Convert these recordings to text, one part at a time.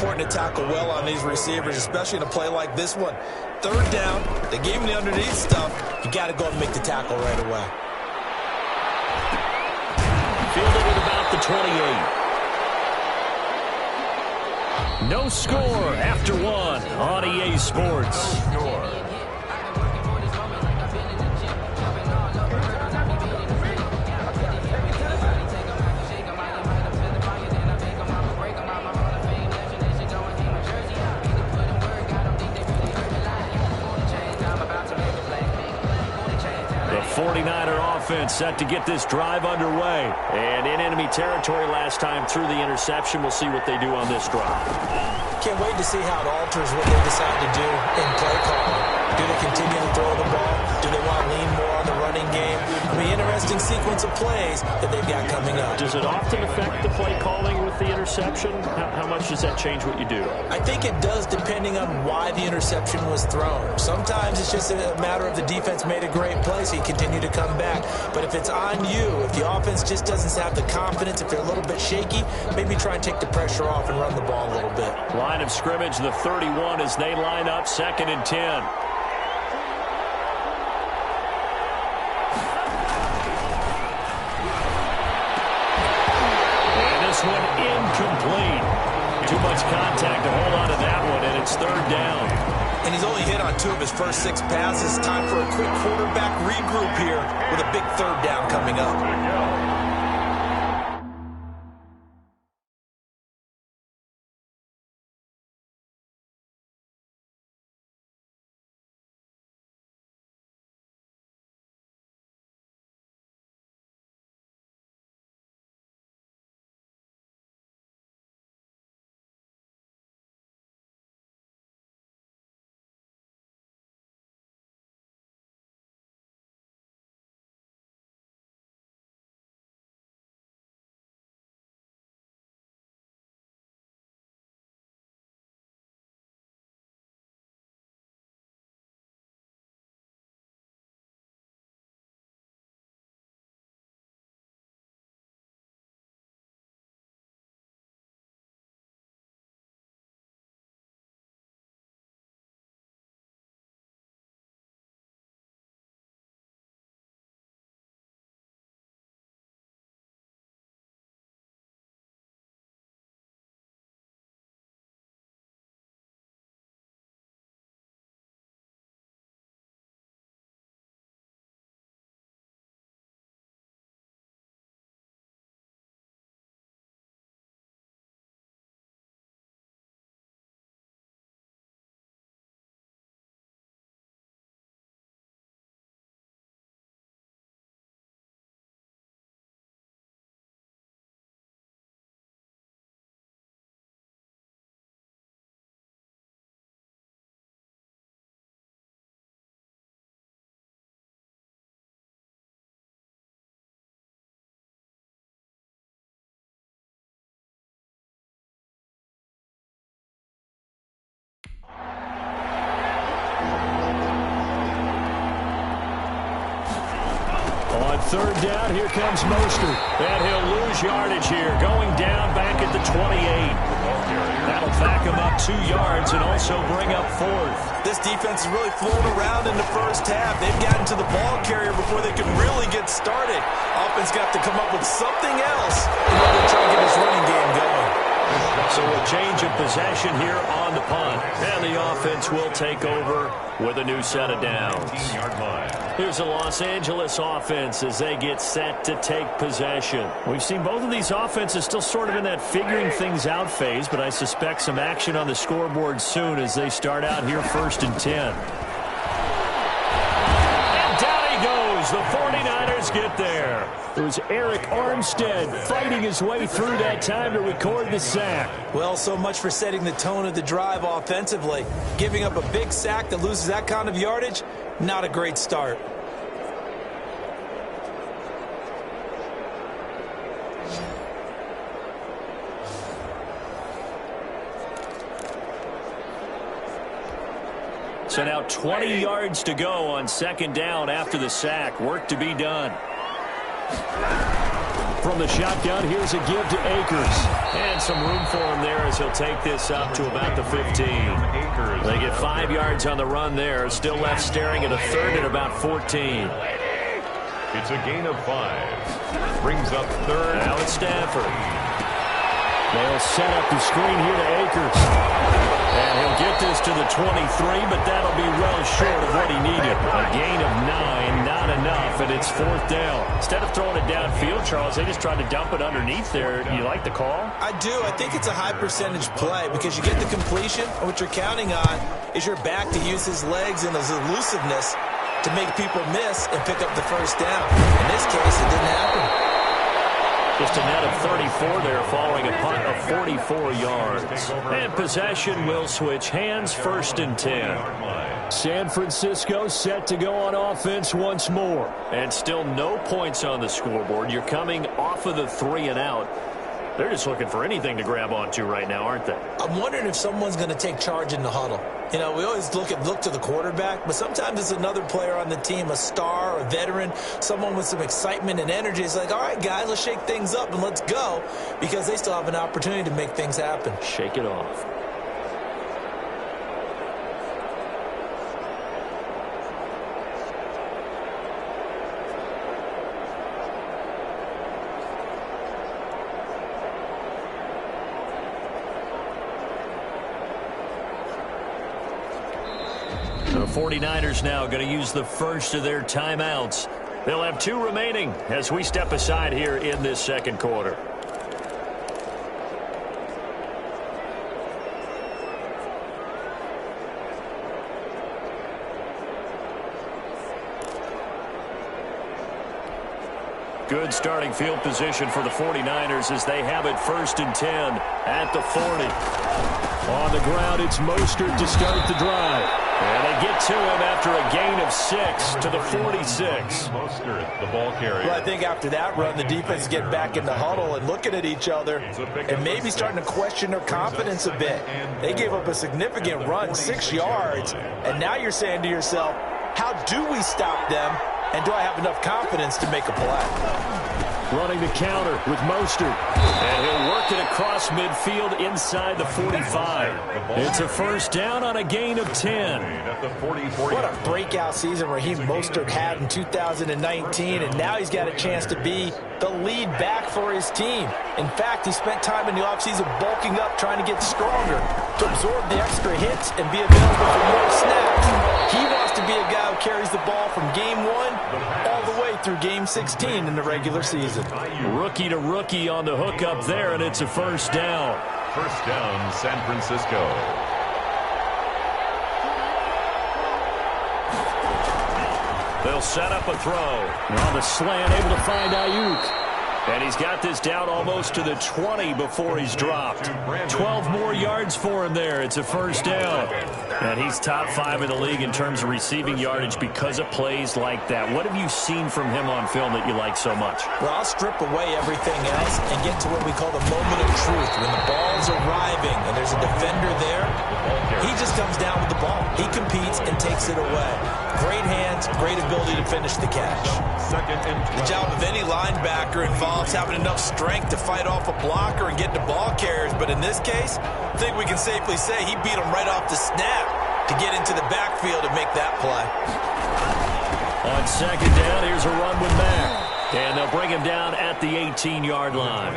important to tackle well on these receivers, especially in a play like this one. Third down, they gave him the underneath stuff. You got to go and make the tackle right away. Fielded at about the 28. No score after one on EA Sports. The 49er offense set to get this drive underway. And in enemy territory last time through the interception. We'll see what they do on this drive. Can't wait to see how it alters what they decide to do in play calling. Do they continue to throw the ball? Do they want to lean more on the running game? I mean, interesting sequence of plays that they've got coming up. Does it often affect the play calling with the interception? How much does that change what you do? I think it does, depending on why the interception was thrown. Sometimes it's just a matter of the defense made a great play, so you continue to come back. But if it's on you, if the offense just doesn't have the confidence, if they're a little bit shaky, maybe try and take the pressure off and run the ball a little bit. Line of scrimmage, the 31 as they line up, 2nd and 10. One incomplete. Too much contact to hold on to that one, and it's 3rd down. And he's only hit on 2 of his first 6 passes. Time for a quick quarterback regroup here with a big 3rd down coming up. On 3rd down, here comes Mostert. And he'll lose yardage here, going down back at the 28. That'll back him up 2 yards and also bring up 4th. This defense has really flown around in the first half. They've gotten to the ball carrier before they can really get started. Offense got to come up with something else in order to try and get this running game going. So a change of possession here on the punt. And the offense will take over with a new set of downs. Here's the Los Angeles offense as they get set to take possession. We've seen both of these offenses still sort of in that figuring things out phase, but I suspect some action on the scoreboard soon as they start out here 1st and 10. And down he goes. The 49ers get there. It was Eric Armstead fighting his way through that time to record the sack. Well, so much for setting the tone of the drive offensively. Giving up a big sack that loses that kind of yardage, not a great start. So now 20 yards to go on 2nd down after the sack. Work to be done. From the shotgun, here's a give to Akers. And some room for him there as he'll take this up to about the 15. They get 5 yards on the run there. Still left staring at a third and about 14. It's a gain of 5. Brings up third. Now it's Stafford. They'll set up the screen here to Akers. And he'll get this to the 23, but that'll be well short of what he needed. A gain of 9, not enough, and it's 4th down. Instead of throwing it downfield, Charles, they just tried to dump it underneath there. You like the call? I do. I think it's a high-percentage play because you get the completion, and what you're counting on is your back to use his legs and his elusiveness to make people miss and pick up the first down. In this case, it didn't happen. Just a net of 34 there following a punt of 44 yards. And possession will switch hands, 1st and 10. San Francisco set to go on offense once more. And still no points on the scoreboard. You're coming off of the 3 and out. They're just looking for anything to grab onto right now, aren't they? I'm wondering if someone's going to take charge in the huddle. You know, we always look to the quarterback, but sometimes it's another player on the team, a star, a veteran, someone with some excitement and energy. It's like, all right, guys, let's shake things up and let's go, because they still have an opportunity to make things happen. Shake it off. The 49ers now going to use the first of their timeouts. They'll have 2 remaining as we step aside here in this second quarter. Good starting field position for the 49ers as they have it 1st and 10 at the 40. On the ground, it's Mostert to start the drive. And they get to him after a gain of 6 to the 46. Mostert, the ball carrier. Well, I think after that run, the defense get back in the huddle and looking at each other and maybe starting to question their confidence a bit. They gave up a significant run, 6 yards, and now you're saying to yourself, how do we stop them, and do I have enough confidence to make a play? Running the counter with Mostert. And he'll work it across midfield inside the 45. It's a 1st down on a gain of 10. What a breakout season Raheem Mostert had in 2019, and now he's got a chance to be the lead back for his team. In fact, he spent time in the offseason bulking up, trying to get stronger, to absorb the extra hits and be available for more snaps. He wants to be a guy who carries the ball from game 1 all the way through game 16 in the regular season. Rookie to rookie on the hook up there, and it's a 1st down. 1st down, San Francisco. They'll set up a throw. On the slant, able to find Ayuk. And he's got this down almost to the 20 before he's dropped. 12 more yards for him there. It's a 1st down. And he's top 5 in the league in terms of receiving yardage because of plays like that. What have you seen from him on film that you like so much? Well, I'll strip away everything else and get to what we call the moment of truth. When the ball's arriving and there's a defender there, he just comes down with the ball. He competes and takes it away. Great hands, great ability to finish the catch. The job of any linebacker involves having enough strength to fight off a blocker and get the ball carriers. But in this case, I think we can safely say he beat him right off the snap to get into the backfield and make that play. On 2nd down, here's a run with Mack. And they'll bring him down at the 18-yard line.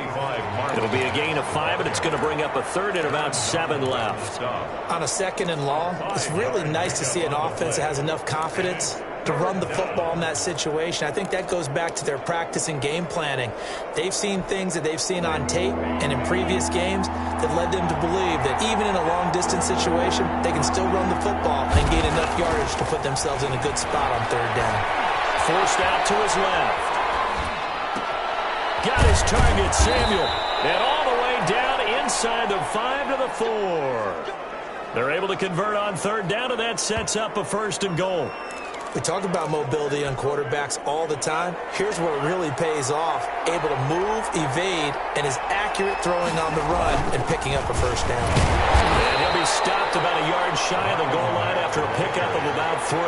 It'll be a gain of 5, and it's going to bring up a 3rd and about 7 left. On a 2nd and long, it's really nice to see an offense that has enough confidence to run the football in that situation. I think that goes back to their practice and game planning. They've seen things that they've seen on tape and in previous games that led them to believe that even in a long-distance situation, they can still run the football and gain enough yardage to put themselves in a good spot on 3rd down. Forced out to his left. Got his target, Samuel. And all the way down inside the 5 to the 4. They're able to convert on 3rd down, and that sets up a 1st and goal. We talk about mobility on quarterbacks all the time. Here's where it really pays off. Able to move, evade, and is accurate throwing on the run and picking up a 1st down. And he'll be stopped about a yard down shy of the goal line after a pickup of about 3.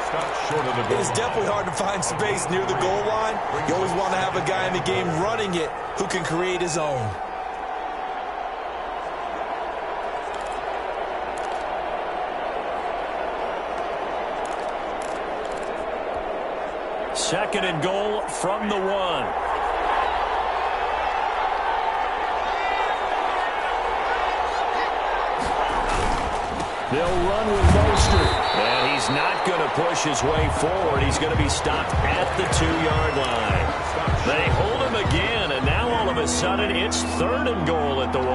Stop short of the goal. It's definitely hard to find space near the goal line. You always want to have a guy in the game running it who can create his own. Second and goal from the 1. They'll run with Mostert. And he's not going to push his way forward. He's going to be stopped at the 2-yard line. They hold him again, and now all of a sudden it's third and goal at the 1.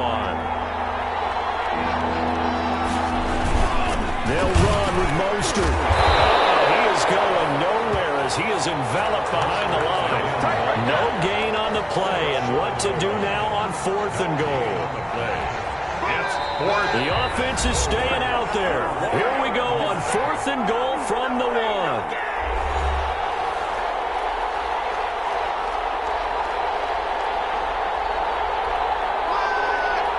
They'll run with Mostert. Oh, he is going nowhere as he is enveloped behind the line. No gain on the play, and what to do now on fourth and goal. The offense is staying out there. Here we go on fourth and goal from the 1.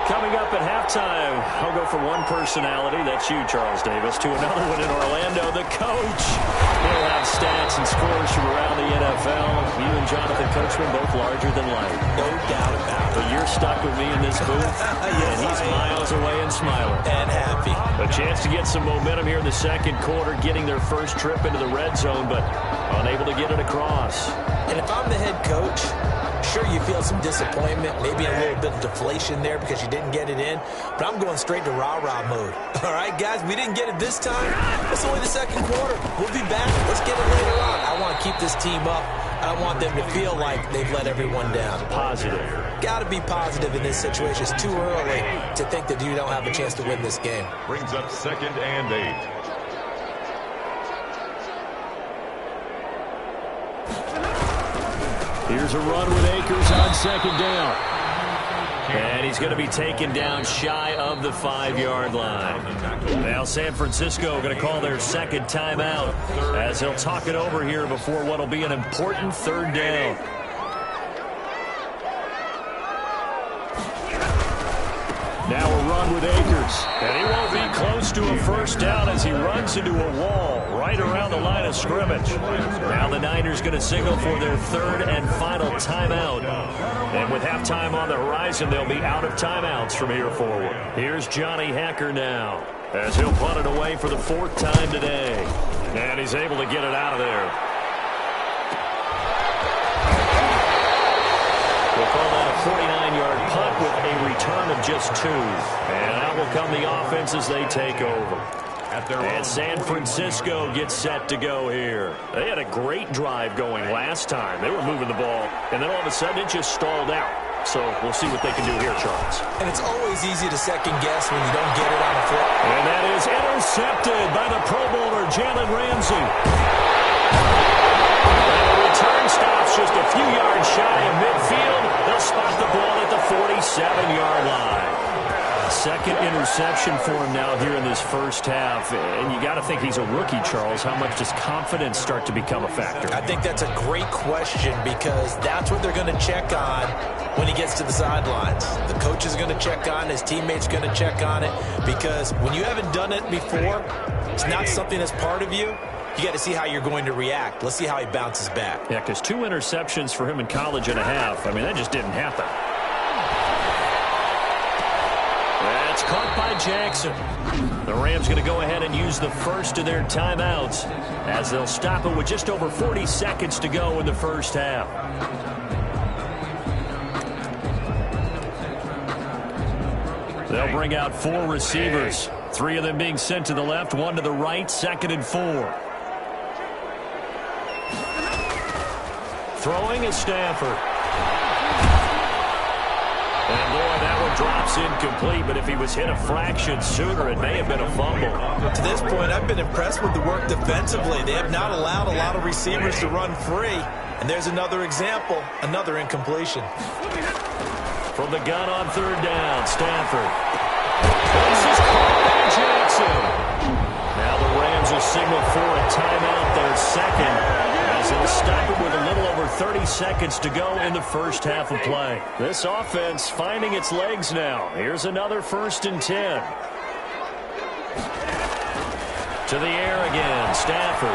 Coming up at halftime, I'll go from one personality, that's you, Charles Davis, to another one in Orlando, the coach. He'll have stats and scores from around the NFL. You and Jonathan Coachman, both larger than life. No doubt about it. But you're stuck with me in this booth, Yes, and he's miles away and smiling. And happy. A chance to get some momentum here in the second quarter, getting their first trip into the red zone, but unable to get it across. And if I'm the head coach, sure, you feel some disappointment, maybe a little bit of deflation there because you didn't get it in, but I'm going straight to rah-rah mode. All right, guys, we didn't get it this time. It's only the second quarter. We'll be back. Let's get it later on. I want to keep this team up. I don't want them to feel like they've let everyone down. Positive. Got to be positive in this situation. It's too early to think that you don't have a chance to win this game. Brings up 2nd and 8. Here's a run with Akers on second down. And he's going to be taken down shy of the 5-yard line. Now San Francisco going to call their second timeout as he'll talk it over here before what will be an important third down. Now a run with Akers. And he won't be close to a first down as he runs into a wall right around the line of scrimmage. Now the Niners going to signal for their third and final timeout. And with halftime on the horizon, they'll be out of timeouts from here forward. Here's Johnny Hekker now as he'll punt it away for the 4th time today. And he's able to get it out of there. We'll call that a 49-yard punt with a return of just 2. And out will come the offense as they take over. And San Francisco gets set to go here. They had a great drive going last time. They were moving the ball, and then all of a sudden it just stalled out. So we'll see what they can do here, Charles. And it's always easy to second guess when you don't get it on the foot. And that is intercepted by the Pro Bowler, Jalen Ramsey. Return stops just a few yards shy of midfield. They'll spot the ball at the 47-yard line. Second interception for him now here in this first half. And you got to think he's a rookie, Charles. How much does confidence start to become a factor? I think that's a great question because that's what they're going to check on when he gets to the sidelines. The coach is going to check on it. His teammates going to check on it because when you haven't done it before, it's not something that's part of you. You got to see how you're going to react. Let's see how he bounces back. Yeah, because 2 interceptions for him in college and a half. I mean, that just didn't happen. That's caught by Jackson. The Rams going to go ahead and use the first of their timeouts as they'll stop it with just over 40 seconds to go in the first half. They'll bring out 4 receivers. 3 of them being sent to the left, 1 to the right, 2nd and 4. Throwing is Stafford. And boy, that one drops incomplete, but if he was hit a fraction sooner, it may have been a fumble. To this point, I've been impressed with the work defensively. They have not allowed a lot of receivers to run free. And there's another example, another incompletion. From the gun on third down, Stafford. This is caught by Jackson. Now the Rams will signal for a timeout, their second, as they'll stop it with a little over 30 seconds to go in the first half of play. This offense finding its legs now. Here's another 1st and 10. To the air again, Stafford.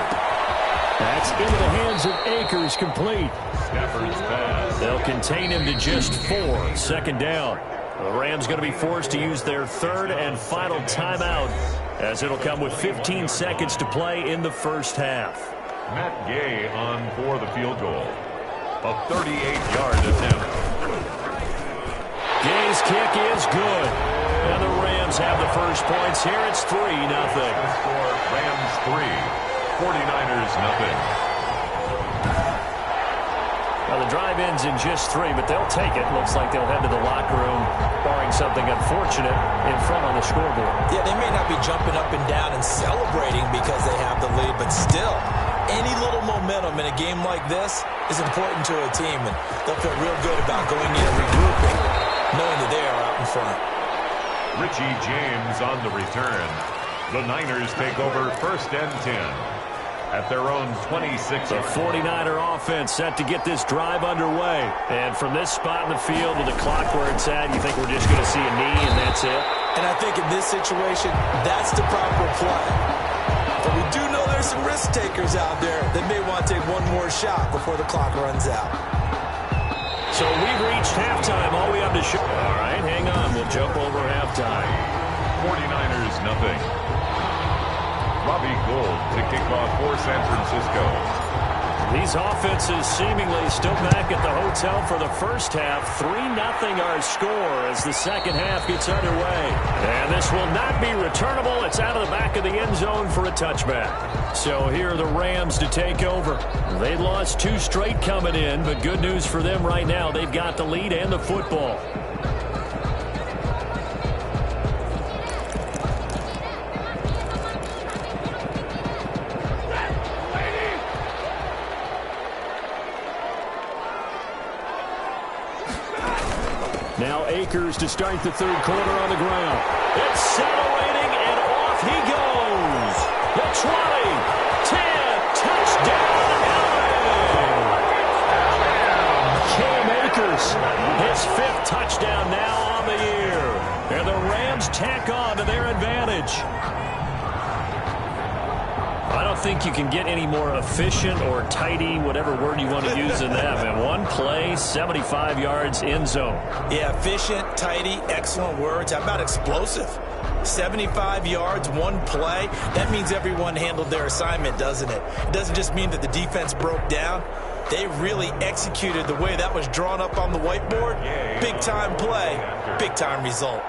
That's into the hands of Akers, complete. Stafford's pass. They'll contain him to just 4. Second down. The Rams going to be forced to use their third and final timeout, as it'll come with 15 seconds to play in the first half. Matt Gay on for the field goal. A 38-yard attempt. Gay's kick is good. And the Rams have the first points here. It's 3-0. Score Rams 3. 49ers nothing. Now the drive ends in just 3, but they'll take it. Looks like they'll head to the locker room, barring something unfortunate, in front on the scoreboard. Yeah, they may not be jumping up and down and celebrating because they have the lead, but still, any little momentum in a game like this is important to a team, and they'll feel real good about going in and regrouping, knowing that they are out in front. Richie James on the return. The Niners take over 1st and 10 at their own 26. The 49er offense set to get this drive underway. And from this spot in the field with the clock where it's at, you think we're just going to see a knee and that's it? And I think in this situation, that's the proper play. But we do know there's some risk takers out there that may want to take one more shot before the clock runs out. So we've reached halftime. All we have to show. All right, hang on. We'll jump over halftime. 49ers nothing. Robbie Gould to kick off for San Francisco. These offenses seemingly still back at the hotel for the first half. 3-0 our score as the second half gets underway. And this will not be returnable. It's out of the back of the end zone for a touchback. So here are the Rams to take over. They lost 2 straight coming in, but good news for them right now. They've got the lead and the football. Now Akers to start the third quarter on the ground. Accelerating, and off he goes. The 20, 10, touchdown, Cam Akers, his 5th touchdown now on the year. And the Rams tack on to their advantage. I don't think you can get any more efficient or tidy, whatever word you want to use in that, man. One play, 75 yards, end zone. Yeah, efficient, tidy, excellent words. How about explosive? 75 yards, one play. That means everyone handled their assignment, doesn't it? It doesn't just mean that the defense broke down. They really executed the way that was drawn up on the whiteboard. Big-time play, big-time result.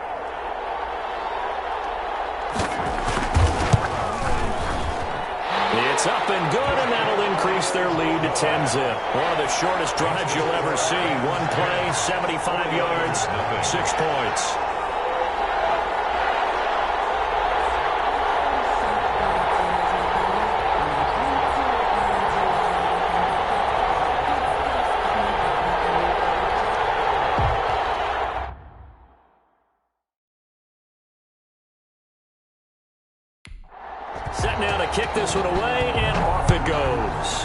It's up and good, and that'll increase their lead to 10-zip. One of the shortest drives you'll ever see. One play, 75 yards, 6 points. Set now to kick this one away, and off it goes.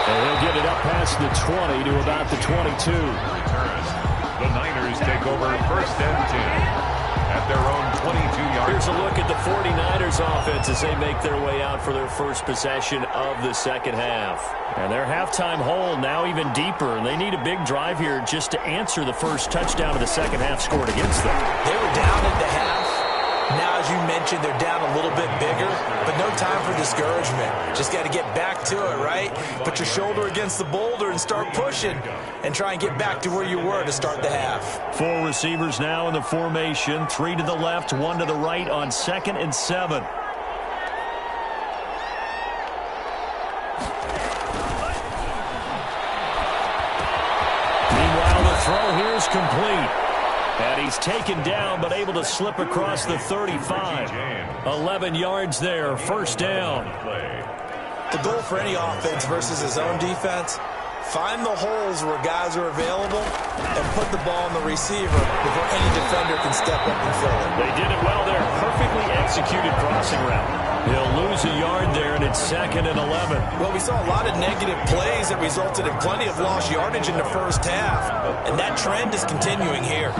And he'll get it up past the 20 to about the 22. The Niners take over 1st and 10 at their own 22-yard. Here's a look at the 49ers offense as they make their way out for their first possession of the second half. And their halftime hole now even deeper, and they need a big drive here just to answer the first touchdown of the second half scored against them. They were down at the half. Now, as you mentioned, they're down a little bit bigger, but no time for discouragement. Just got to get back to it, right? Put your shoulder against the boulder and start pushing and try and get back to where you were to start the half. 4 receivers now in the formation, 3 to the left, 1 to the right on 2nd and 7. Meanwhile, the throw here is complete. And he's taken down, but able to slip across the 35. 11 yards there, first down. The goal for any offense versus his own defense, find the holes where guys are available and put the ball on the receiver before any defender can step up and fill it. They did it well there. Perfectly executed crossing route. He'll lose a yard there, and it's 2nd and 11. Well, we saw a lot of negative plays that resulted in plenty of lost yardage in the first half, and that trend is continuing here.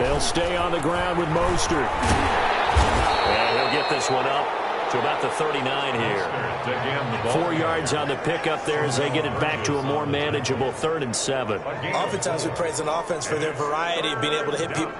They'll stay on the ground with Mostert. And he'll get this one up to about the 39 here. 4 yards on the pickup there as they get it back to a more manageable 3rd and 7. Oftentimes we praise an offense for their variety of being able to hit people.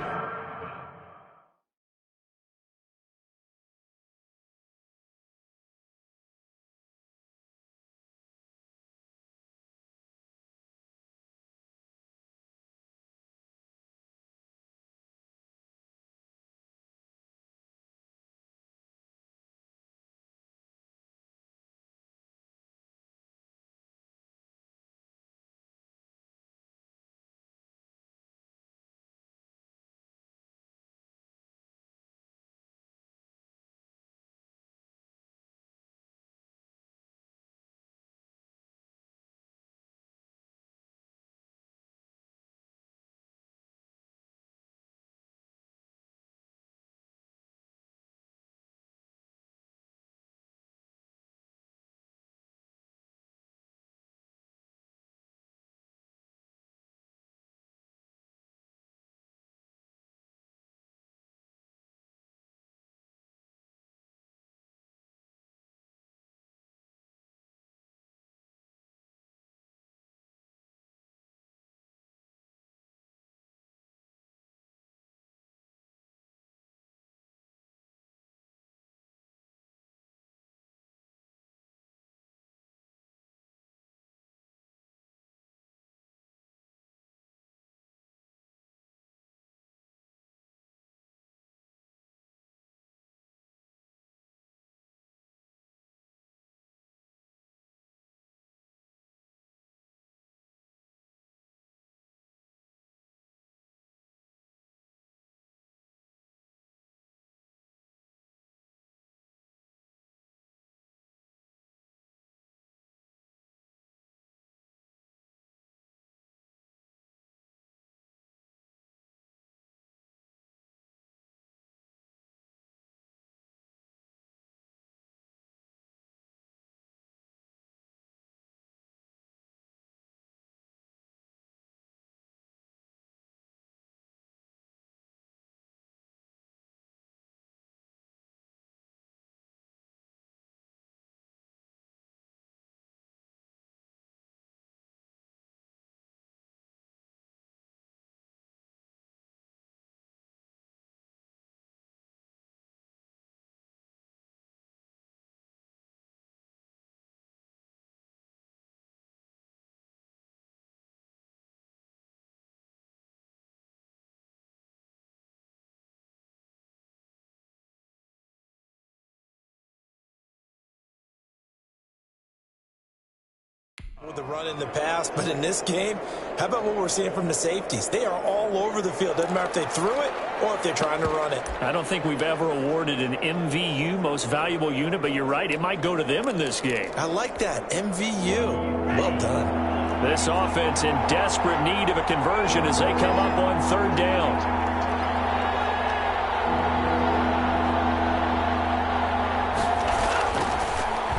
With the run in the past, but in this game, how about what we're seeing from the safeties? They are all over the field. Doesn't matter if they threw it or if they're trying to run it. I don't think we've ever awarded an MVU, most valuable unit, but you're right, it might go to them in this game. I like that, MVU. Well done. This offense in desperate need of a conversion as they come up on 3rd down.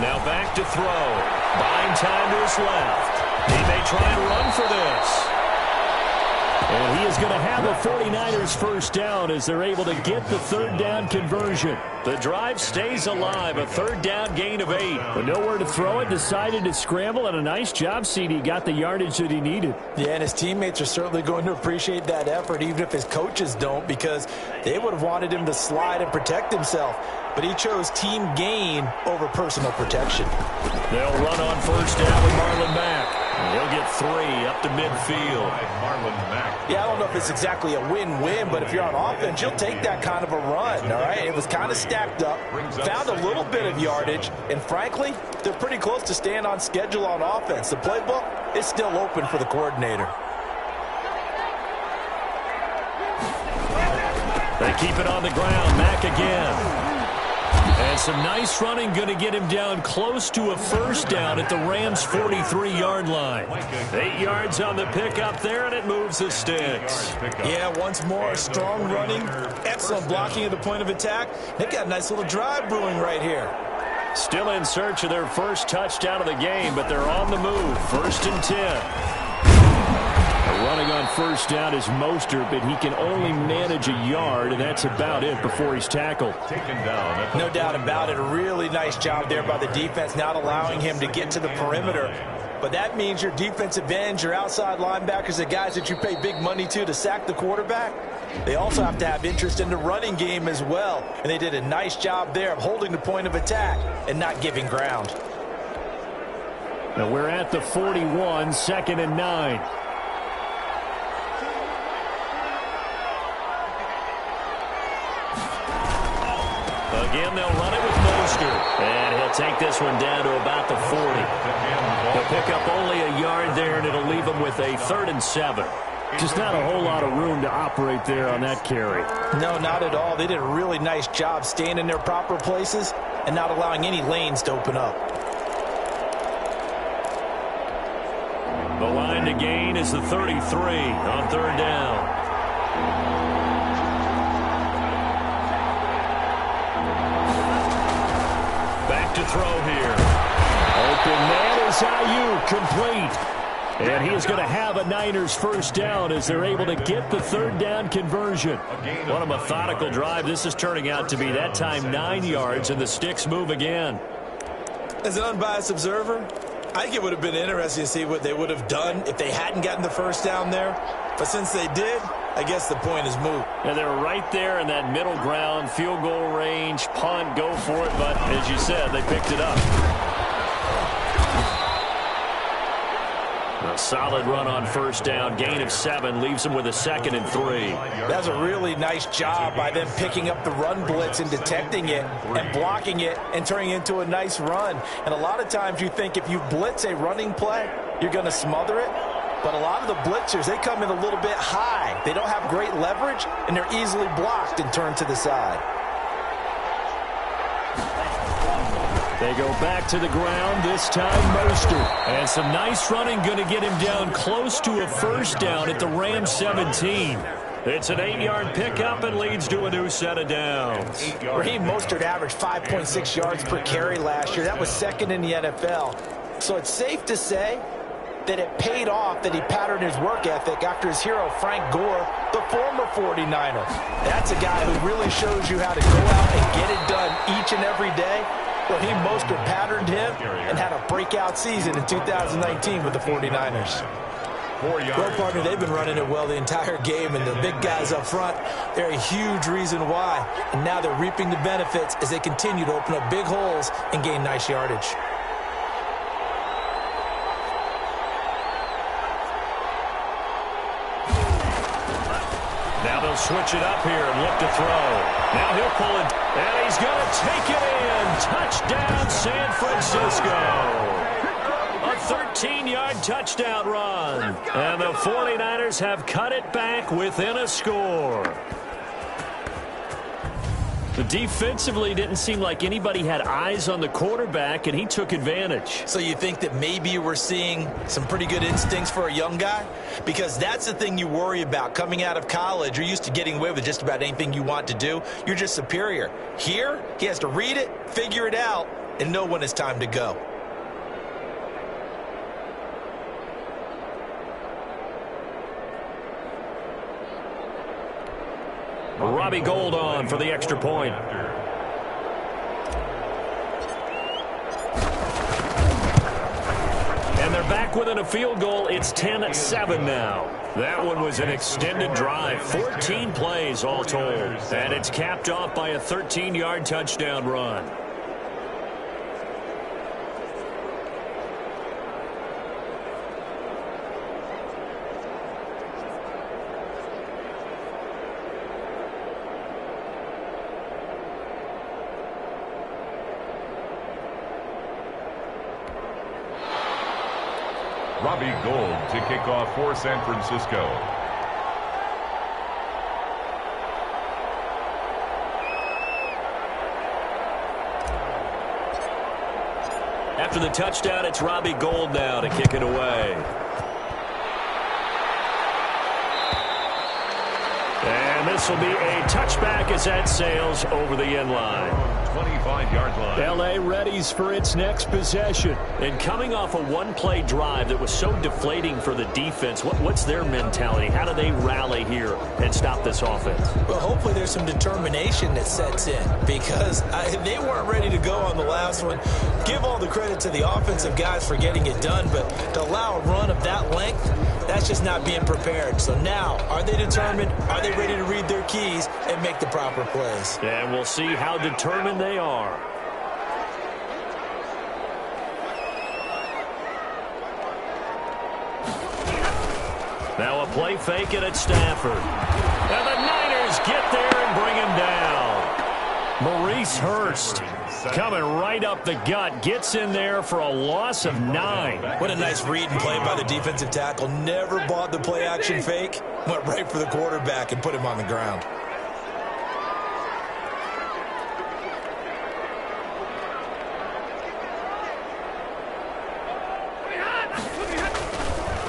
Now back to throw. Buying time to his left. He may try and run for this. And he is going to have a 49ers first down as they're able to get the 3rd down conversion. The drive stays alive, a 3rd down gain of 8. But nowhere to throw it, decided to scramble, and a nice job, CD. Got the yardage that he needed. Yeah, and his teammates are certainly going to appreciate that effort, even if his coaches don't, because they would have wanted him to slide and protect himself. But he chose team gain over personal protection. They'll run on 1st down with Marlon Mack. He'll get 3 up to midfield. Marlon Mack. Yeah, I don't know if it's exactly a win-win, but if you're on offense, you'll take that kind of a run, all right? It was kind of stacked up, found a little bit of yardage, and frankly, they're pretty close to staying on schedule on offense. The playbook is still open for the coordinator. They keep it on the ground. Mack again. And some nice running going to get him down close to a 1st down at the Rams' 43-yard line. 8 yards on the pickup there, and it moves the sticks. Yeah, once more, strong running, excellent blocking at the point of attack. They've got a nice little drive brewing right here. Still in search of their first touchdown of the game, but they're on the move. 1st and 10. A Running on first down is Mostert, but he can only manage a yard, and that's about it before he's tackled. Taken down. No doubt about it. A really nice job there by the defense, not allowing him to get to the perimeter. But that means your defensive ends, your outside linebackers, the guys that you pay big money to sack the quarterback, they also have to have interest in the running game as well. And they did a nice job there of holding the point of attack and not giving ground. Now we're at the 41, 2nd and 9. Again, they'll run it with Mostert. And he'll take this one down to about the 40. He'll pick up only a yard there, and it'll leave him with a 3rd and 7. Just not a whole lot of room to operate there on that carry. No, not at all. They did a really nice job staying in their proper places and not allowing any lanes to open up. The line to gain is the 33 on 3rd down. Back to throw here. Open man is Ayuk, complete. And he is going to have a Niners first down as they're able to get the 3rd down conversion. What a methodical drive this is turning out to be. That time 9 yards, and the sticks move again. As an unbiased observer, I think it would have been interesting to see what they would have done if they hadn't gotten the first down there. But since they did, I guess the point is moot. And they're right there in that middle ground, field goal range, punt, go for it. But as you said, they picked it up. A solid run on first down. Gain of 7 leaves them with a 2nd and 3. That's a really nice job by them picking up the run blitz and detecting it and blocking it and turning it into a nice run. And a lot of times you think if you blitz a running play, you're going to smother it. But a lot of the blitzers, they come in a little bit high. They don't have great leverage, and they're easily blocked and turned to the side. They go back to the ground, this time Mostert. And some nice running going to get him down close to a first down at the Rams 17. It's an 8-yard pickup and leads to a new set of downs. Raheem Mostert averaged 5.6 yards per carry last year. That was 2nd in the NFL. So it's safe to say that it paid off that he patterned his work ethic after his hero Frank Gore, the former 49er. That's a guy who really shows you how to go out and get it done each and every day. Raheem Mostert patterned him and had a breakout season in 2019 with the 49ers. Well, partner, they've been running it well the entire game, and the big guys up front, they're a huge reason why. And now they're reaping the benefits as they continue to open up big holes and gain nice yardage. Now they'll switch it up here and look to throw. Now he'll pull it, and he's going to take it in. Touchdown, San Francisco. A 13-yard touchdown run. And the 49ers have cut it back within a score. But defensively, didn't seem like anybody had eyes on the quarterback, and he took advantage. So you think that maybe we're seeing some pretty good instincts for a young guy? Because that's the thing you worry about coming out of college. You're used to getting away with just about anything you want to do. You're just superior. Here, he has to read it, figure it out, and know when it's time to go. Robbie Gould on for the extra point. And they're back within a field goal. It's 10-7 now. That one was an extended drive. 14 plays all told. And it's capped off by a 13-yard touchdown run. Robbie Gould to kick off for San Francisco. After the touchdown, it's Robbie Gould now to kick it away. And This will be a touchback as that sails over the end line. 25-yard line. L.A. readies for its next possession. And coming off a one-play drive that was so deflating for the defense, what's their mentality? How do they rally here and stop this offense? Well, hopefully there's some determination that sets in because they weren't ready to go on the last one. Give all the credit to the offensive guys for getting it done, but to allow a run of that length, that's just not being prepared. So now, are they determined? Are they ready to read their keys and make the proper plays? And we'll see how determined they are. Now a play fake it at Stafford. And the Niners get there and bring him down. Maurice Hurst coming right up the gut. Gets in there for a loss of 9. What a nice read and play by the defensive tackle. Never bought the play action fake. Went right for the quarterback and put him on the ground.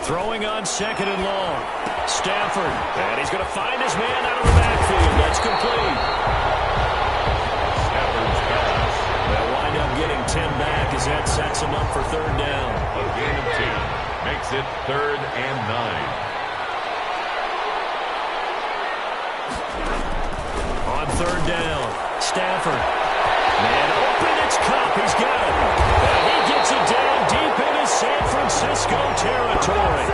Throwing on 2nd and long. Stafford. And he's going to find his man out of the backfield. That's complete. Stafford's pass. They'll wind up getting 10 back as that sets him up for 3rd down. A gain of 2. Makes it 3rd and 9. On 3rd down. Stafford. Man open. It's Kupp. He's got it. And he gets it down deep into San Francisco territory.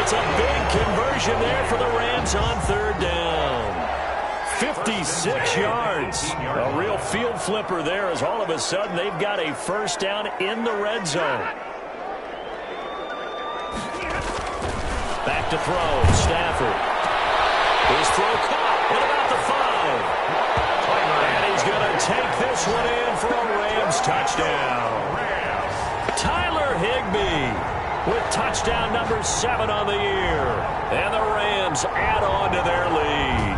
It's a big conversion there for the Rams on 3rd down. 56 yards. A real field flipper there as all of a sudden they've got a 1st down in the red zone. Back to throw. Stafford. His throw caught at about the 5. And he's going to take this one in for a Rams touchdown. Tyler Higbee with touchdown number 7 on the year. And the Rams add on to their lead.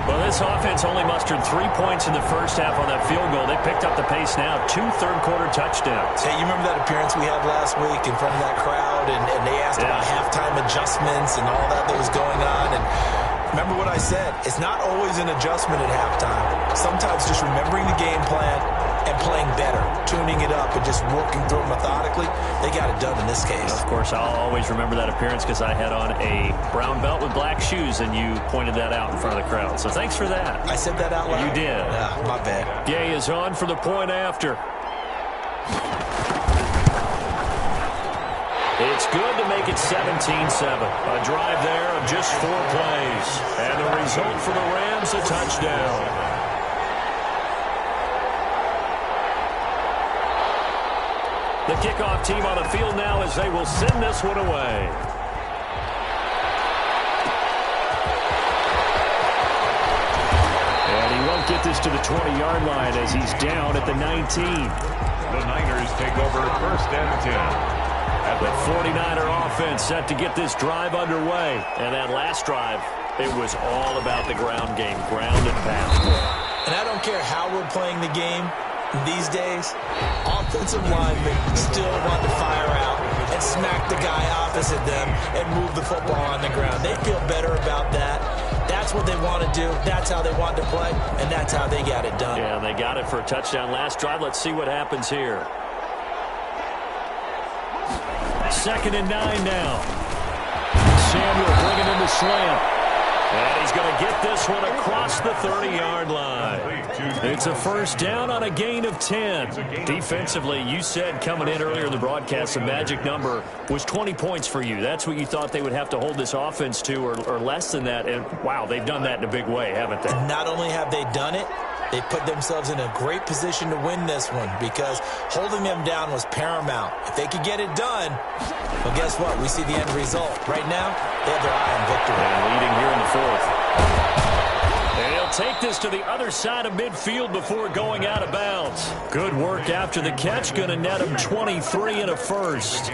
Well, this offense only mustered 3 points in the first half on that field goal. They picked up the pace now. 2 third-quarter touchdowns. Hey, you remember that appearance we had last week in front of that crowd, and they asked about halftime adjustments and all that was going on, and remember what I said. It's not always an adjustment at halftime. Sometimes just remembering the game plan and playing better, tuning it up and just working through it methodically. They got it done in this case. Of course, I'll always remember that appearance because I had on a brown belt with black shoes, and you pointed that out in front of the crowd. So thanks for that. I said that out loud? You did. My bad. Gay is on for the point after. It's good to make it 17-7. A drive there of just 4 plays. And the result for the Rams, a touchdown. The kickoff team on the field now as they will send this one away. And he won't get this to the 20-yard line as he's down at the 19. The Niners take over 1st and 10. The 49er offense set to get this drive underway. And that last drive, it was all about the ground game, ground and pound. And I don't care how we're playing the game these days, offensive linemen still want to fire out and smack the guy opposite them and move the football on the ground. They feel better about that. That's what they want to do. That's how they want to play, and that's how they got it done. Yeah, they got it for a touchdown last drive. Let's see what happens here. 2nd and 9 now. Samuel bringing in the slant. And he's going to get this one across the 30-yard line. It's a 1st down on a gain of 10. Defensively, you said coming in earlier in the broadcast, the magic number was 20 points for you. That's what you thought they would have to hold this offense to, or less than that. And, wow, they've done that in a big way, haven't they? Not only have they done it, they put themselves in a great position to win this one because holding them down was paramount. If they could get it done, well, guess what? We see the end result. Right now, they have their eye on victory. And leading here in the 4th. And he'll take this to the other side of midfield before going out of bounds. Good work after the catch. Going to net him 23 and a 1st.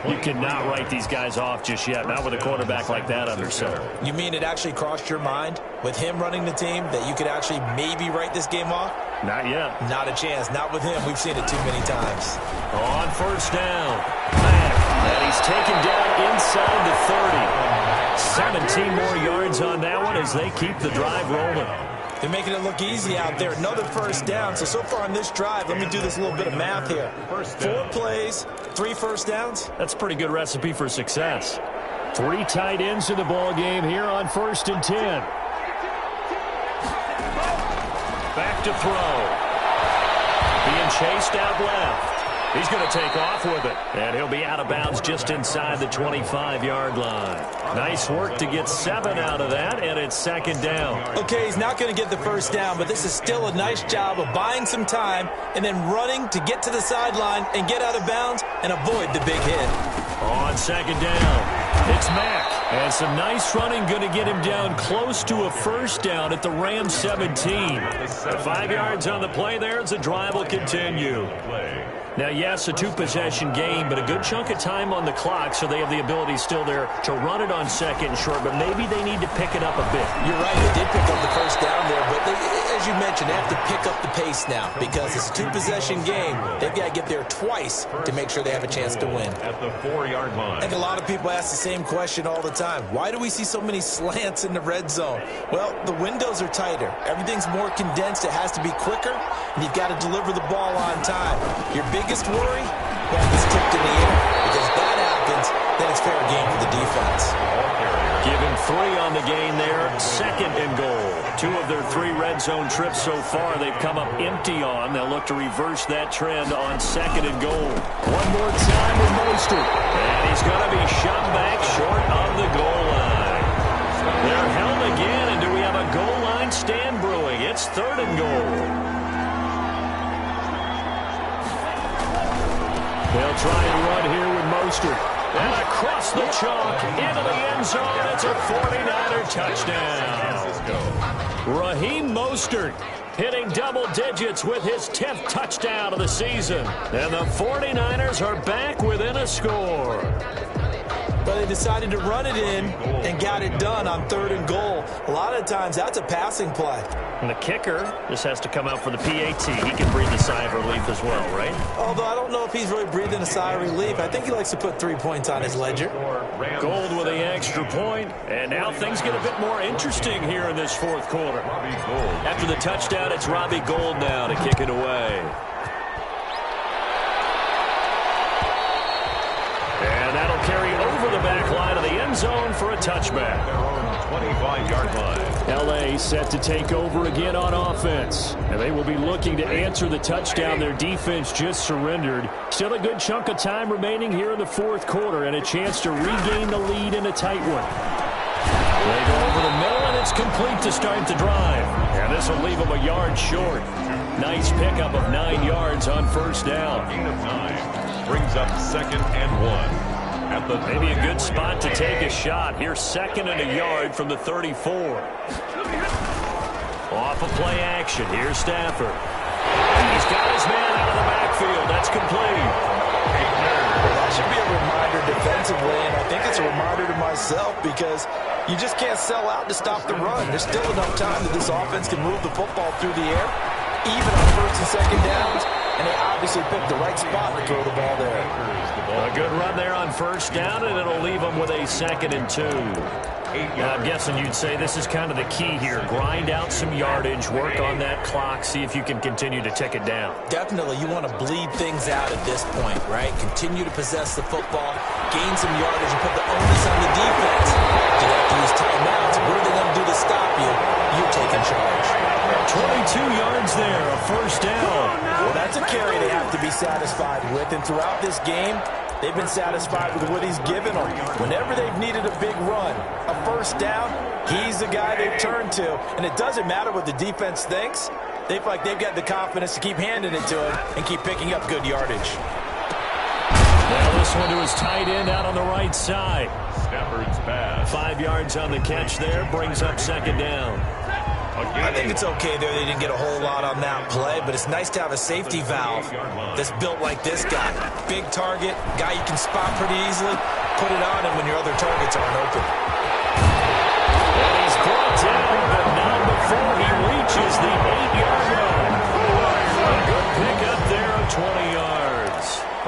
You cannot write these guys off just yet. Not with a quarterback like that under center. You mean it actually crossed your mind with him running the team that you could actually maybe write this game off? Not yet. Not a chance. Not with him. We've seen it too many times. On 1st down. Mack. And he's taken down inside the 30. 17 more yards on that one as they keep the drive rolling. They're making it look easy out there. Another first down. So far on this drive, let me do this little bit of math here. 4 plays, 3 first downs. That's a pretty good recipe for success. 3 tight ends in the ball game here on 1st and 10. Back to throw. Being chased out left. He's going to take off with it. And he'll be out of bounds just inside the 25-yard line. Nice work to get 7 out of that, and it's 2nd down. Okay, he's not going to get the first down, but this is still a nice job of buying some time and then running to get to the sideline and get out of bounds and avoid the big hit. On 2nd down, it's Mack. And some nice running going to get him down close to a first down at the Rams 17. 5 yards on the play there as the drive will continue. Now, yes, a 2-possession game, but a good chunk of time on the clock, so they have the ability still there to run it on 2nd and short, but maybe they need to pick it up a bit. You're right, they did pick up the first down there, but as you mentioned, they have to pick up the pace now because it's a 2-possession game. They've got to get there twice to make sure they have a chance to win. At the 4-yard line. I think a lot of people ask the same question all the time. Why do we see so many slants in the red zone? Well, the windows are tighter. Everything's more condensed. It has to be quicker, and you've got to deliver the ball on time. Your biggest worry? Well, it's tipped in the air. Because if that happens, then it's fair game for the defense. Given 3 on the gain there, 2nd and goal. 2 of their 3 red zone trips so far they've come up empty on. They'll look to reverse that trend on 2nd and goal. One more time with Mostert. And he's going to be shoved back short of the goal line. They're held again, and do we have a goal line stand brewing? It's 3rd and goal. They'll try and run here with Mostert. And across the chalk, into the end zone, it's a 49er touchdown. Raheem Mostert hitting double digits with his 10th touchdown of the season. And the 49ers are back within a score. But they decided to run it in and got it done on 3rd and goal. A lot of times, that's a passing play. And the kicker just has to come out for the PAT. He can breathe a sigh of relief as well, right? Although I don't know if he's really breathing a sigh of relief. I think he likes to put 3 points on his ledger. Gold with the extra point. And now things get a bit more interesting here in this 4th quarter. After the touchdown, it's Robbie Gould now to kick it away. And that'll carry over the back line of the end zone for a touchback. 25-yard line. L.A. set to take over again on offense. And they will be looking to answer the touchdown their defense just surrendered. Still a good chunk of time remaining here in the 4th quarter and a chance to regain the lead in a tight one. They go over the middle, and it's complete to start the drive. And this will leave them a yard short. Nice pickup of 9 yards on 1st down. Gain of 9 brings up 2nd and 1. Maybe a good spot to take a shot. Here's 2nd and a yard from the 34. Off of play action. Here's Stafford. He's got his man out of the backfield. That's complete. That should be a reminder defensively, and I think it's a reminder to myself because you just can't sell out to stop the run. There's still enough time that this offense can move the football through the air, even on 1st and 2nd downs, and they obviously picked the right spot to throw the ball there. A good run there on 1st down, and it'll leave them with a 2nd and 2. Now, I'm guessing you'd say this is kind of the key here. Grind out some yardage, work on that clock, see if you can continue to tick it down. Definitely, you want to bleed things out at this point, right? Continue to possess the football, gain some yardage, and put the onus on the defense. Do you have to use timeouts? What are they going to do to stop you? You're taking charge. 22 yards there, a 1st down. Well, that's a carry they have to be satisfied with, and throughout this game, they've been satisfied with what he's given them. Whenever they've needed a big run, a 1st down, he's the guy they've turned to. And it doesn't matter what the defense thinks. They feel like they've got the confidence to keep handing it to him and keep picking up good yardage. Now this one to his tight end out on the right side. Stafford's pass. 5 yards on the catch there, brings up 2nd down. I think it's okay there. They didn't get a whole lot on that play, but it's nice to have a safety valve that's built like this guy. Big target, guy you can spot pretty easily. Put it on him when your other targets aren't open. And he's brought down, but not before he reaches the 8-yard line. A good pickup there of 20 yards.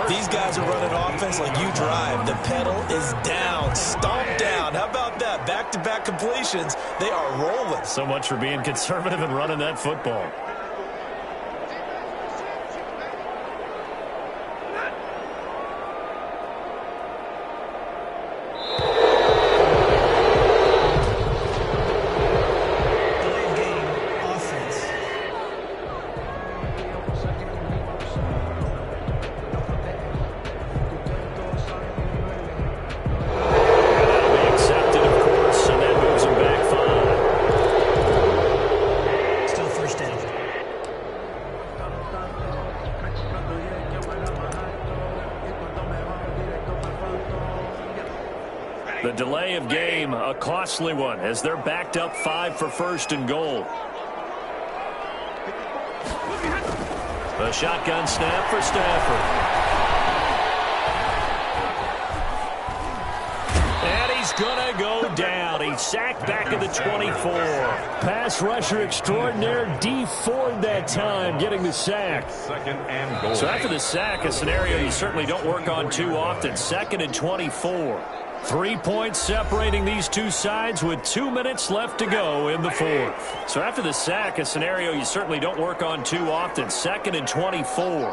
These guys are running offense like you drive. The pedal is down, stomped down. How about that? Back-to-back completions. They are rolling. So much for being conservative and running that football. The delay of game, a costly one, as they're backed up 5 for first and goal. The shotgun snap for Stafford. And he's going to go down. He's sacked back at the 24. Pass rusher extraordinaire, D Ford that time, getting the sack. Second and goal. So after the sack, a scenario you certainly don't work on too often. 2nd and 24. 3 points separating these two sides with 2 minutes left to go in the fourth. So after the sack, a scenario you certainly don't work on too often. 2nd and 24.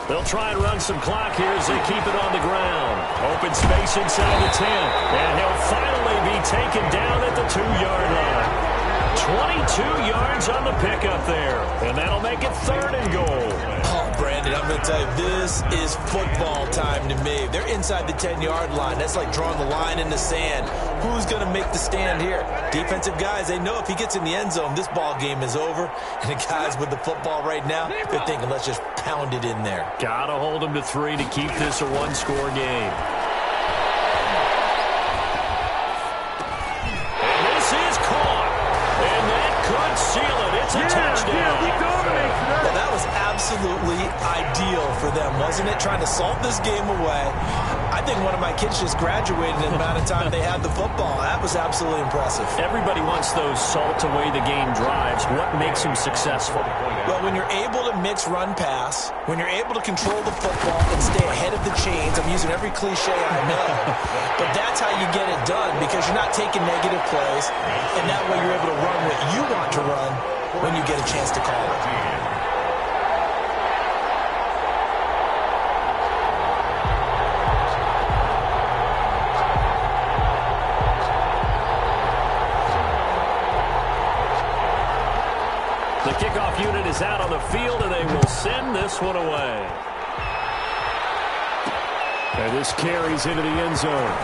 They'll try and run some clock here as they keep it on the ground. Open space inside the 10. And he'll finally be taken down at the 2-yard line. 22 yards on the pickup there. And that'll make it 3rd and goal. Oh, Brandon, I'm going to tell you, this is football time to me. They're inside the 10-yard line. That's like drawing the line in the sand. Who's going to make the stand here? Defensive guys, they know if he gets in the end zone, this ball game is over. And the guys with the football right now, they're thinking, let's just pound it in there. Got to hold them to 3 to keep this a one-score game. And this is caught. And that could seal it. It's a touchdown. Well, that was absolutely ideal for them, wasn't it? Trying to salt this game away. I think one of my kids just graduated in the amount of time they had the football. That was absolutely impressive. Everybody wants those salt away the game drives. What makes them successful? Well, when you're able to mix run-pass, when you're able to control the football and stay ahead of the chains, I'm using every cliche I know, but that's how you get it done because you're not taking negative plays, and that way you're able to run what you want to run when you get a chance to call it. The kickoff unit is out on the field, and they will send this one away. And this carries into the end zone.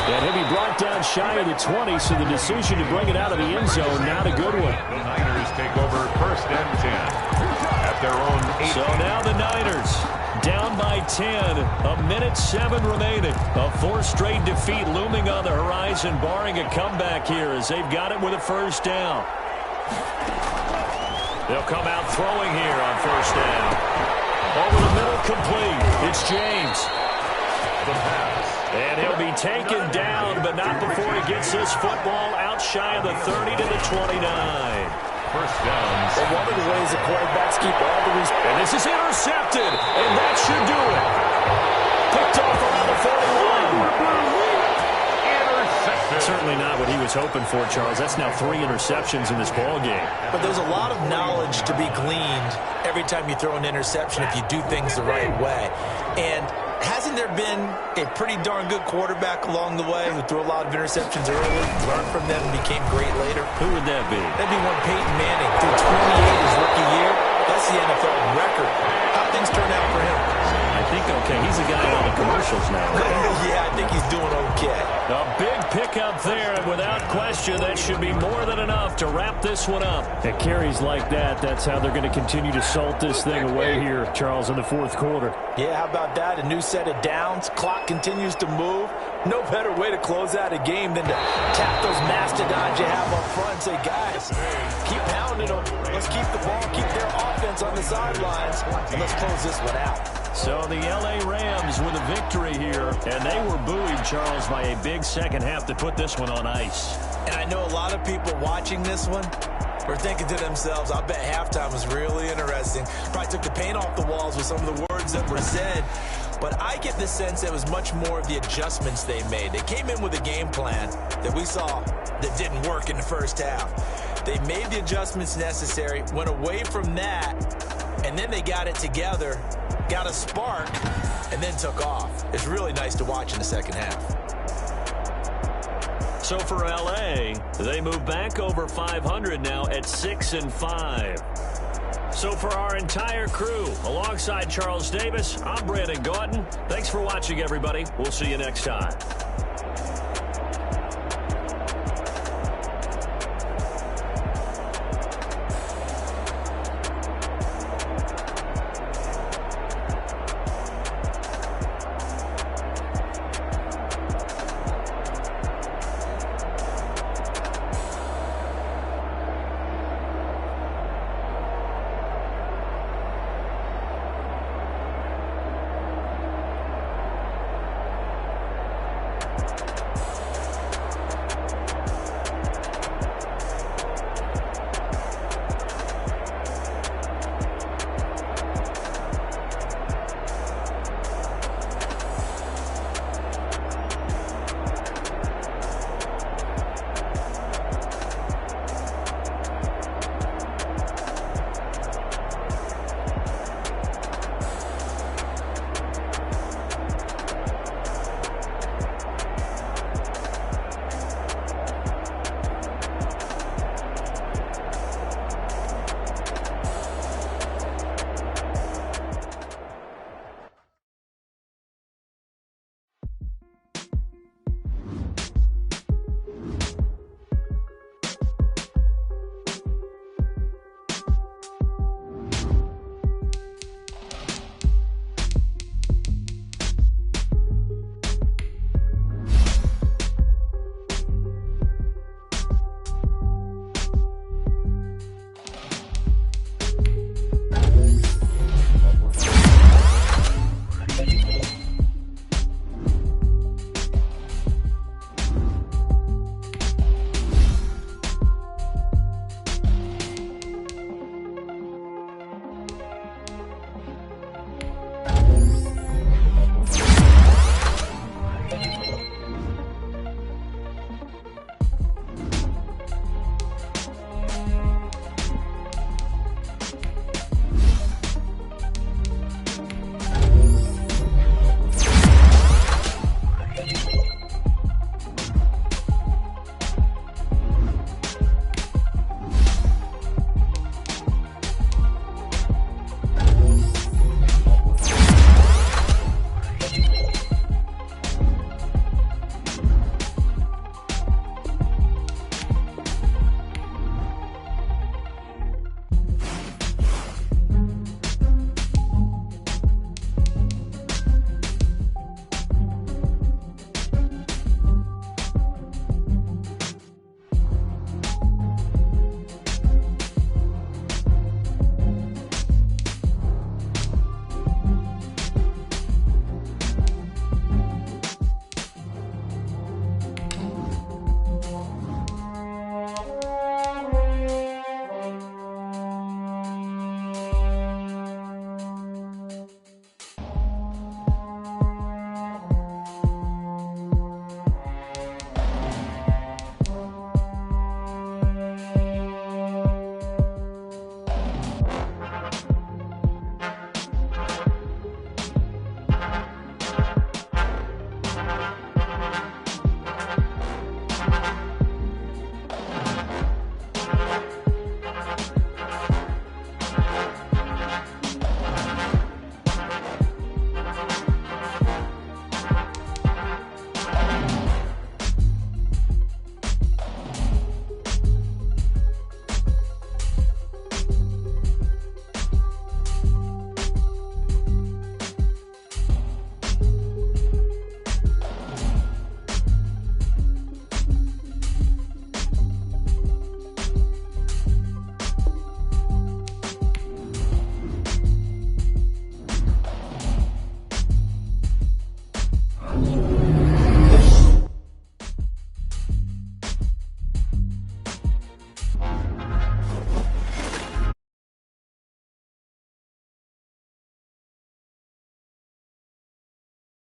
And he'll be brought down shy of the 20, so the decision to bring it out of the end zone, not a good one. The Niners take over 1st and 10 at their own 8. So now the Niners down by 10, a minute 7 remaining. A 4th straight defeat looming on the horizon, barring a comeback here as they've got it with a 1st down. They'll come out throwing here on 1st down. Over the middle, complete. It's James. The pass. And he'll be taken down, but not before he gets this football out shy of the 30 to the 29. 1st downs. Well, one of the ways the quarterbacks keep all the respect. And this is intercepted, and that should do it. Picked off around the 41. Certainly not what he was hoping for, Charles. That's now 3 interceptions in this ball game. But there's a lot of knowledge to be gleaned every time you throw an interception if you do things the right way. And hasn't there been a pretty darn good quarterback along the way who threw a lot of interceptions early, learned from them, and became great later? Who would that be? That'd be one Peyton Manning. Threw 28 his rookie year. That's the NFL record. How things turn out for him? I think okay. He's a guy on the commercials now. Yeah, I think he's doing okay. A big pickup there, and without question, that should be more than enough to wrap this one up. At carries like that, that's how they're going to continue to salt this thing away here, Charles, in the 4th quarter. Yeah, how about that? A new set of downs. Clock continues to move. No better way to close out a game than to tap those mastodons you have up front and say, guys, keep pounding them. Let's keep the ball, keep their offense on the sidelines, and let's close this one out. So the L.A. Rams with a victory here, and they were buoyed, Charles, by a big second half to put this one on ice. And I know a lot of people watching this one were thinking to themselves, I bet halftime was really interesting. Probably took the paint off the walls with some of the words that were said. But I get the sense that it was much more of the adjustments they made. They came in with a game plan that we saw that didn't work in the first half. They made the adjustments necessary, went away from that, and then they got it together, got a spark, and then took off. It's really nice to watch in the second half. So for L.A., they move back over 500 now at 6-5. So for our entire crew, alongside Charles Davis, I'm Brandon Gaudin. Thanks for watching, everybody. We'll see you next time.